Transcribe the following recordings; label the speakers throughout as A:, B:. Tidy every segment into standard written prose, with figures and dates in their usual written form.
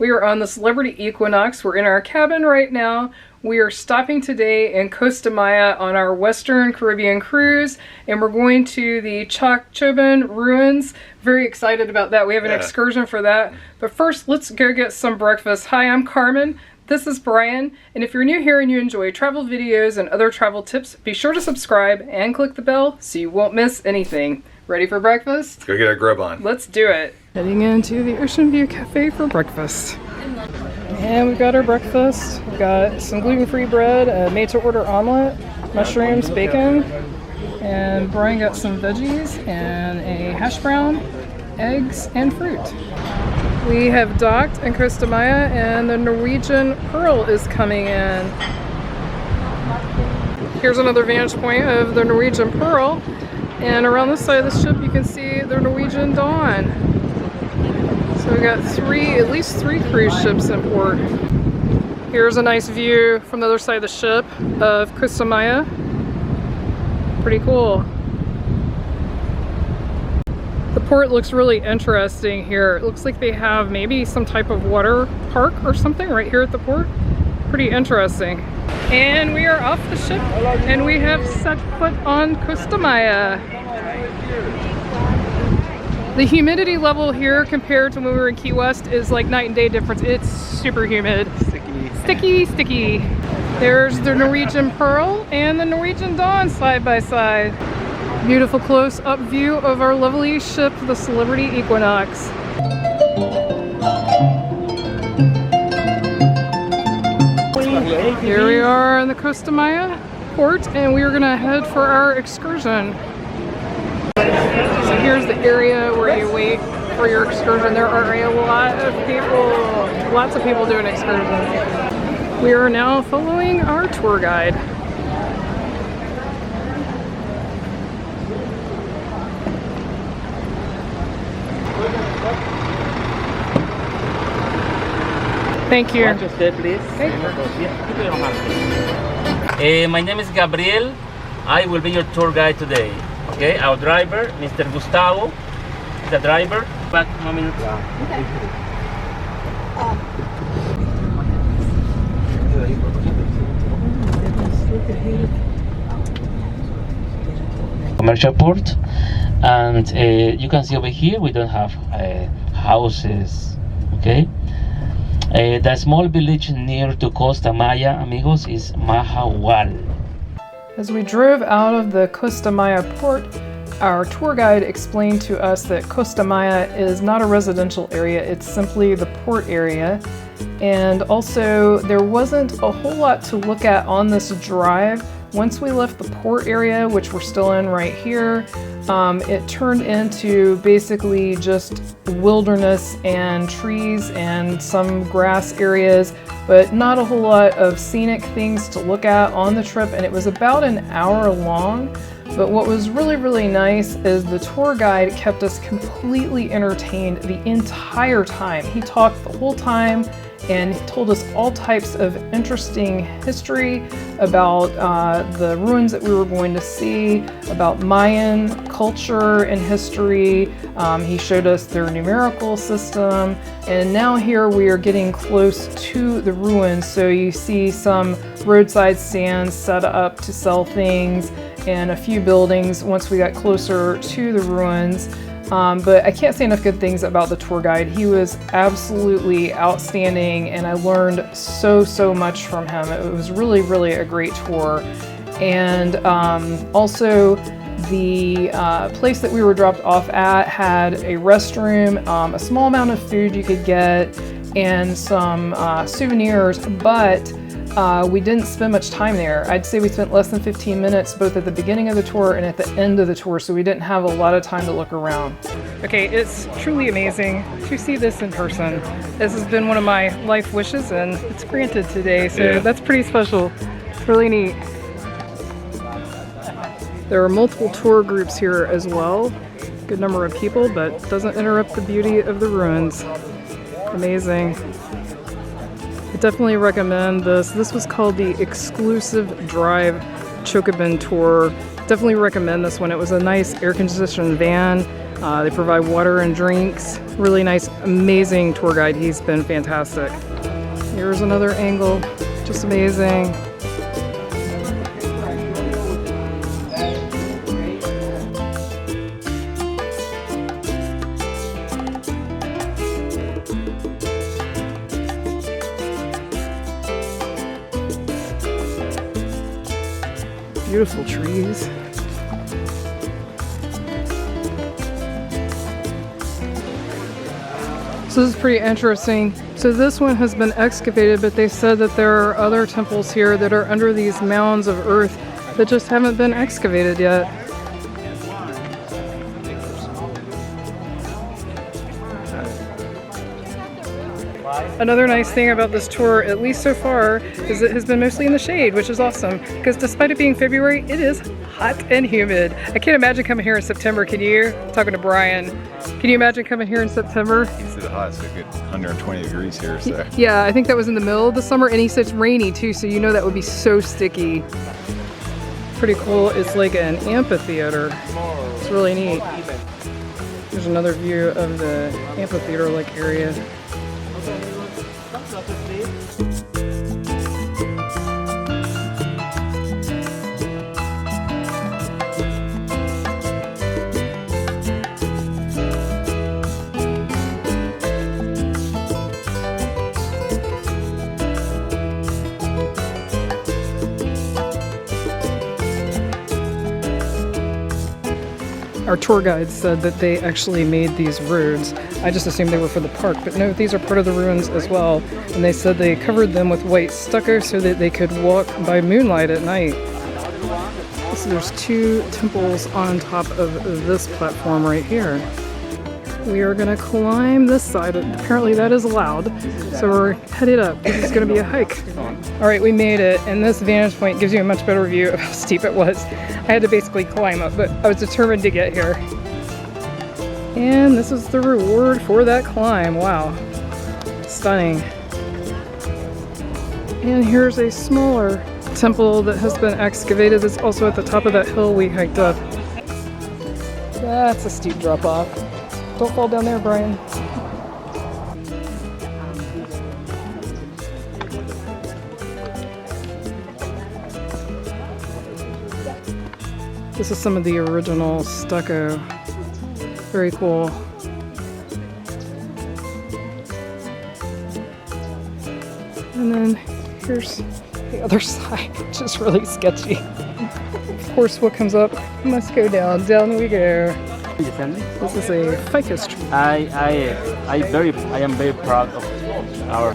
A: We are on the Celebrity Equinox. We're in our cabin right now. We are stopping today in Costa Maya on our Western Caribbean cruise, and we're going to the Chacchoben ruins. Very excited about that. We have an excursion for that. But first, let's go get some breakfast. Hi, I'm Carmen. This is Brian, and if you're new here and you enjoy travel videos and other travel tips, be sure to subscribe and click the bell so you won't miss anything. Ready for breakfast?
B: Let's go get our grub on.
A: Let's do it. Heading into the Oceanview Cafe for breakfast. And we've got our breakfast. We've got some gluten-free bread, a made-to-order omelet, mushrooms, bacon, and Brian got some veggies and a hash brown, eggs, and fruit. We have docked in Costa Maya and the Norwegian Pearl is coming in. Here's another vantage point of the Norwegian Pearl, and around this side of the ship you can see the Norwegian Dawn. So we got at least three cruise ships in port. Here's a nice view from the other side of the ship of Costa Maya. Pretty cool. The port looks really interesting here. It looks like they have maybe some type of water park or something right here at the port. Pretty interesting. And we are off the ship and we have set foot on Costa Maya. The humidity level here compared to when we were in Key West is like night and day difference. It's super humid. Sticky, sticky. There's the Norwegian Pearl and the Norwegian Dawn side by side. Beautiful close-up view of our lovely ship, the Celebrity Equinox. Here we are in the Costa Maya port, and we are going to head for our excursion. So here's the area where you wait for your excursion. There are a lot of people, lots of people doing excursions. We are now following our tour guide. Thank you.
C: Want to stay, please? My name is Gabriel. I will be your tour guide today. Okay, our driver, Mr. Gustavo, the driver. Back 1 minute. Commercial port, and you can see over here we don't have houses. Okay. The small village near to Costa Maya, amigos, is Mahahual.
A: As we drove out of the Costa Maya port, our tour guide explained to us that Costa Maya is not a residential area, it's simply the port area. And also, there wasn't a whole lot to look at on this drive. Once we left the port area, which we're still in right here, it turned into basically just wilderness and trees and some grass areas, but not a whole lot of scenic things to look at on the trip, and it was about an hour long. But what was really, really nice is the tour guide kept us completely entertained the entire time. He talked the whole time and he told us all types of interesting history about the ruins that we were going to see, about Mayan culture and history. He showed us their numerical system, and now here we are getting close to the ruins. So you see some roadside stands set up to sell things and a few buildings once we got closer to the ruins. But I can't say enough good things about the tour guide. He was absolutely outstanding, and I learned so much from him. It was really, really a great tour. And also, the place that we were dropped off at had a restroom, a small amount of food you could get, and some souvenirs, but we didn't spend much time there. I'd say we spent less than 15 minutes both at the beginning of the tour and at the end of the tour, so we didn't have a lot of time to look around. Okay, it's truly amazing to see this in person. This has been one of my life wishes, and it's granted today, so that's pretty special. It's really neat. There are multiple tour groups here as well. Good number of people, but doesn't interrupt the beauty of the ruins. Amazing. I definitely recommend this. This was called the Exclusive Drive Chacchoben Tour. Definitely recommend this one. It was a nice air-conditioned van They provide water and drinks. Really nice, amazing tour guide. He's been fantastic. Here's another angle, just amazing. Beautiful trees. So this is pretty interesting. So this one has been excavated, but they said that there are other temples here that are under these mounds of earth that just haven't been excavated yet. Another nice thing about this tour, at least so far, is it has been mostly in the shade, which is awesome. Because despite it being February, it is hot and humid. I can't imagine coming here in September, can you? Talking to Brian. Can you imagine coming here in September?
B: It's hot, so a good 120 degrees here, so.
A: Yeah, I think that was in the middle of the summer, and he said it's rainy too, so you know that would be so sticky. Pretty cool. It's like an amphitheater. It's really neat. There's another view of the amphitheater-like area. Our tour guide said that they actually made these roads. I just assumed they were for the park, but no, these are part of the ruins as well. And they said they covered them with white stucco so that they could walk by moonlight at night. So there's two temples on top of this platform right here. We are gonna climb this side. Apparently that is allowed. So we're headed up. This is gonna be a hike. All right, we made it. And this vantage point gives you a much better view of how steep it was. I had to basically climb up, but I was determined to get here. And this is the reward for that climb. Wow, stunning. And here's a smaller temple that has been excavated. It's also at the top of that hill we hiked up. That's a steep drop off. Don't fall down there, Brian. This is some of the original stucco. Very cool. And then here's the other side, which is really sketchy. Of course, what comes up must go down. Down we go. This is a ficus tree.
C: I am very proud of our.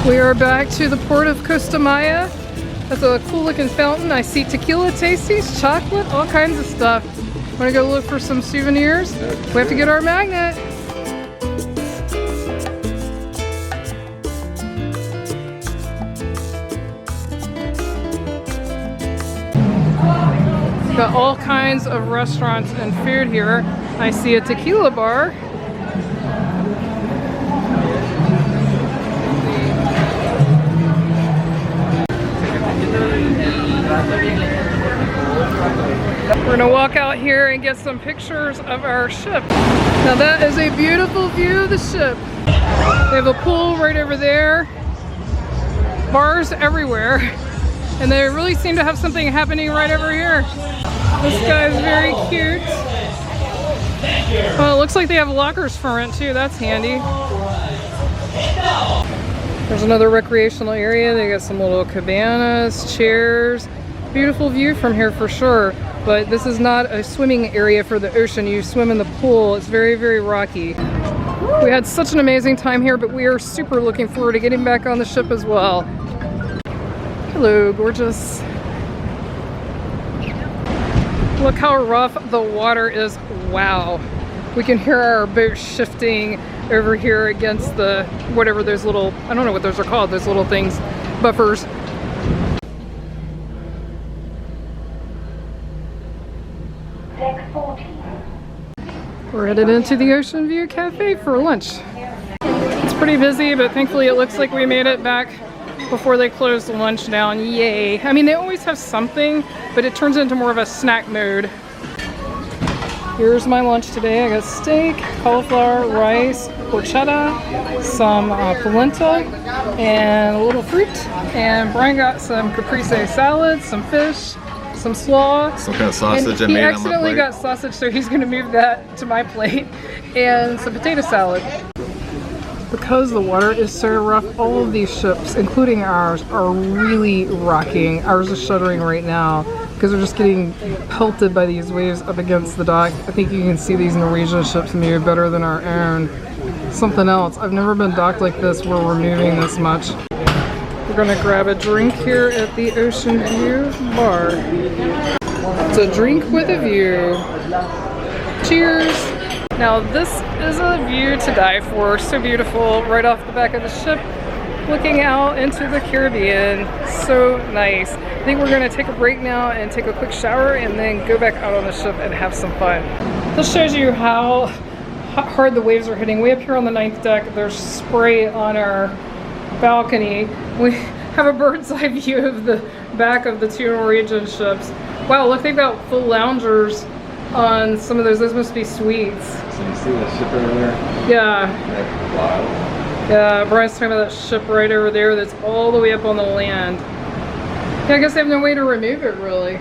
A: We are back to the port of Costa Maya. That's a cool looking fountain. I see tequila tasties, chocolate, all kinds of stuff. Want to go look for some souvenirs? We have to get our magnet. Got all kinds of restaurants and food here. I see a tequila bar. We're gonna walk out here and get some pictures of our ship. Now that is a beautiful view of the ship. They have a pool right over there. Bars everywhere. And they really seem to have something happening right over here. This guy is very cute. Oh, it looks like they have lockers for rent too. That's handy. There's another recreational area. They got some little cabanas, chairs. Beautiful view from here for sure. But this is not a swimming area for the ocean. You swim in the pool. It's very, very rocky. We had such an amazing time here, but we are super looking forward to getting back on the ship as well. Hello, gorgeous. Look how rough the water is. Wow. We can hear our boat shifting over here against the, whatever those little, I don't know what those are called, those little things, buffers. We're headed into the Oceanview Cafe for lunch. It's pretty busy, but thankfully it looks like we made it back before they close the lunch down. Yay. I mean, they always have something, but it turns into more of a snack mode. Here's my lunch today. I got steak, cauliflower, rice, porchetta, some polenta, and a little fruit. And Brian got some caprese salad, some fish, some slaw.
B: Some kind of sausage I
A: he
B: made on my
A: accidentally
B: plate.
A: got sausage, so he's gonna move that to my plate. And some potato salad. Because the water is so rough, all of these ships, including ours, are really rocking. Ours is shuddering right now because they're just getting pelted by these waves up against the dock. I think you can see these Norwegian ships maybe better than our own. Something else. I've never been docked like this where we're moving this much. We're gonna grab a drink here at the Oceanview Bar. It's a drink with a view. Cheers! Now this is a view to die for. So beautiful, right off the back of the ship, looking out into the Caribbean. So nice. I think we're gonna take a break now and take a quick shower and then go back out on the ship and have some fun. This shows you how hard the waves are hitting. Way up here on the 9th deck, there's spray on our balcony. We have a bird's eye view of the back of the two Norwegian ships. Wow, look, they've got full loungers on some of those. Those must be suites.
B: So you see the ship over there?
A: Yeah.
B: Wow.
A: Yeah, Brian's talking about that ship right over there that's all the way up on the land. Yeah, I guess they have no way to remove it, really.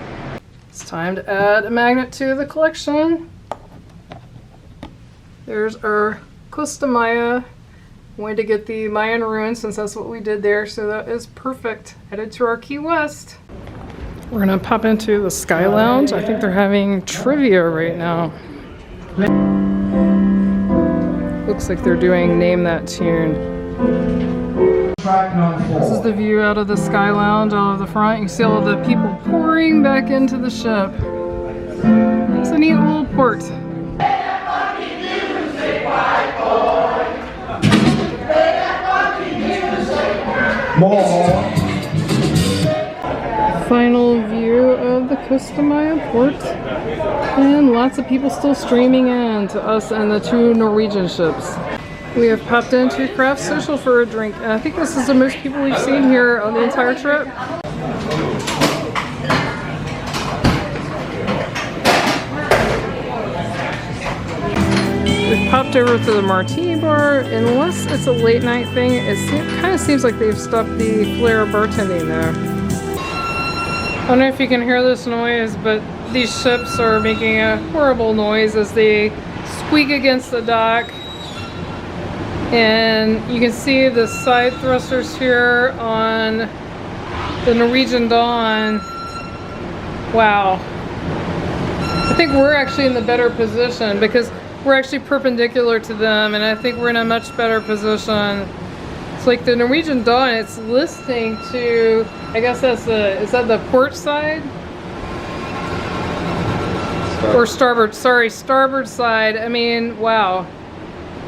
A: It's time to add a magnet to the collection. There's our Costa Maya. Wanted to get the Mayan ruins since that's what we did there, so that is perfect. Headed to our Key West. We're gonna pop into the Sky Lounge. I think they're having trivia right now. Looks like they're doing Name That Tune. This is the view out of the Sky Lounge, out of the front. You can see all of the people pouring back into the ship. It's a neat little port. Final view of the Costa Maya port, and lots of people still streaming in to us and the two Norwegian ships. We have popped into Craft Social for a drink, and I think this is the most people we've seen here on the entire trip. We've popped over to the Martini Bar. Unless it's a late night thing, it kind of seems like they've stopped the flair bartending there. I don't know if you can hear this noise, but these ships are making a horrible noise as they squeak against the dock. And you can see the side thrusters here on the Norwegian Dawn. Wow. I think we're actually in the better position because we're actually perpendicular to them, and I think we're in a much better position. It's like the Norwegian Dawn, it's listening to, I guess that's is that the port side? Or starboard, sorry, starboard side. I mean, wow.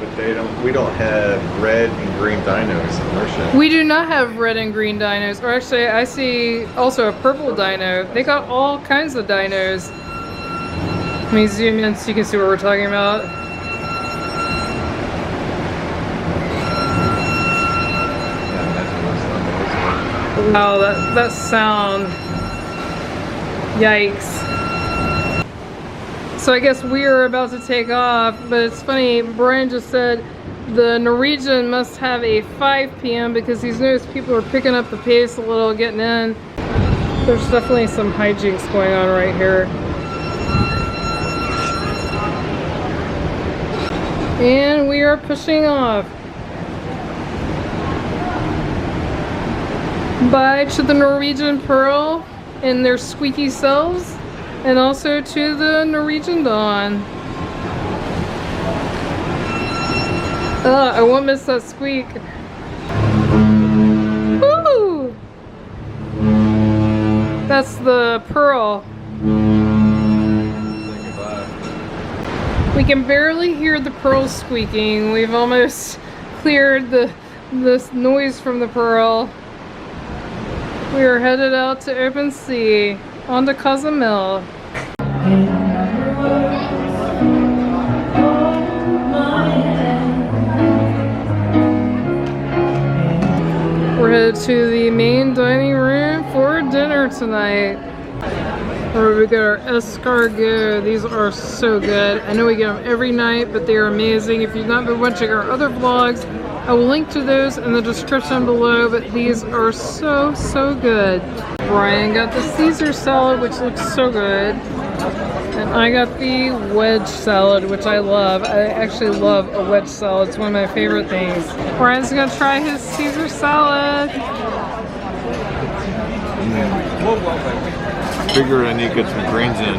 B: But we don't have red and green dinos in our ship.
A: We do not have red and green dinos. Or actually, I see also a purple dino. They got all kinds of dinos. Let me zoom in so you can see what we're talking about. Wow, that sound. Yikes. So I guess we are about to take off, but it's funny, Brian just said the Norwegian must have a 5 p.m. because he's noticed people are picking up the pace a little, getting in. There's definitely some hijinks going on right here. And we are pushing off. Bye to the Norwegian Pearl and their squeaky selves, and also to the Norwegian Dawn. I won't miss that squeak. Woo! That's the Pearl. We can barely hear the Pearl squeaking. We've almost cleared the noise from the Pearl. We are headed out to open sea, onto Cozumel. We're headed to the main dining room for dinner tonight. Where we got our escargot. These are so good. I know we get them every night, but they are amazing. If you've not been watching our other vlogs, I will link to those in the description below, but these are so, so good. Brian got the Caesar salad, which looks so good. And I got the wedge salad, which I love. I actually love a wedge salad. It's one of my favorite things. Brian's gonna try his Caesar salad.
B: Figured I need to get some greens in.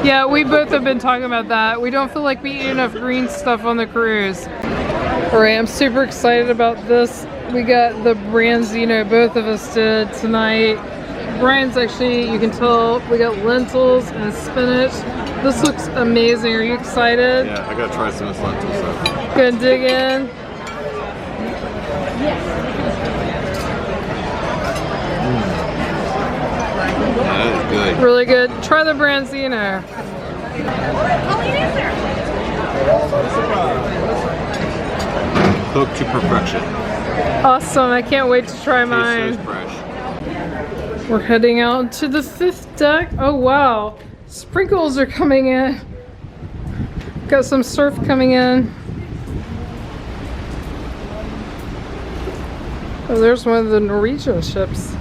A: Yeah, we both have been talking about that. We don't feel like we eat enough green stuff on the cruise. Alright, I'm super excited about this. We got the branzino, both of us did tonight. Brian's actually, you can tell, we got lentils and spinach. This looks amazing. Are you excited?
B: Yeah, I gotta try some of this lentils though.
A: Gonna dig in?
B: That is good.
A: Really good. Try the branzino.
B: Cooked to perfection.
A: Awesome. I can't wait to try mine.
B: Tastes so fresh.
A: We're heading out to the 5th deck. Oh wow. Sprinkles are coming in. Got some surf coming in. Oh, there's one of the Norwegian ships.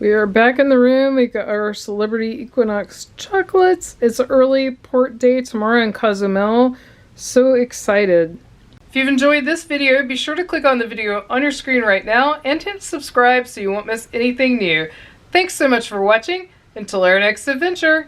A: We are back in the room. We got our Celebrity Equinox chocolates. It's early port day tomorrow in Cozumel. So excited. If you've enjoyed this video, be sure to click on the video on your screen right now and hit subscribe so you won't miss anything new. Thanks so much for watching. Until our next adventure.